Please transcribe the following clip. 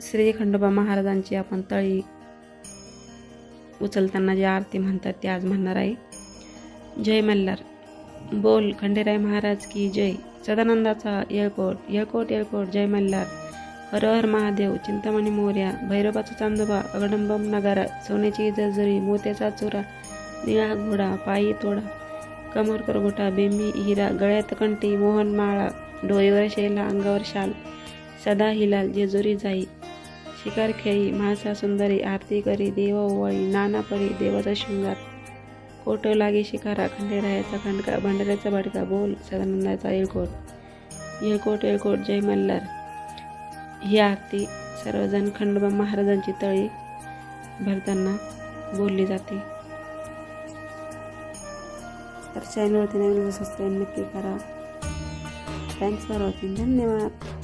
श्री खंडोबा महाराजांची आपण तळी उचलताना जी आरती म्हणतात ती आज म्हणणार आहे. जय मल्हार. बोल खंडेराय महाराज की जय. सदानंदाचा येळकोट येळकोट येळकोट. जय मल्हार. हर हर महादेव. चिंतामणी मोर्या. भैरवाचा चांदोबा. अगडंबम नगारा. सोन्याची जर्जरी. मोत्याचा चोरा. निळा घोडा. पायी तोडा. कमर करगोटा. बेंबी हिरा. गळ्यात कंठी. मोहन माळा. डोईवर शेला. अंगावर शाल. सदा हिलाल. जेजुरी जाई. शिकार खेळी. म्हाळसा सुंदरी. आरती करी. देव ओवाळी. नाना परी. देवाचा शृंगार. कोट लागे शिकारा. खंडेरायाचा खंडका. भंडाऱ्याचा भडका. बोल सदानंदाचा येळकोट येळकोट येळकोट. जय मल्हार. ही आरती सर्वजण खंडोबा महाराजांची तळी भरताना बोलली जाते. तर चॅनलवरती नवीन सबस्क्राईब नक्की करा. Thanks for watching. धन्यवाद.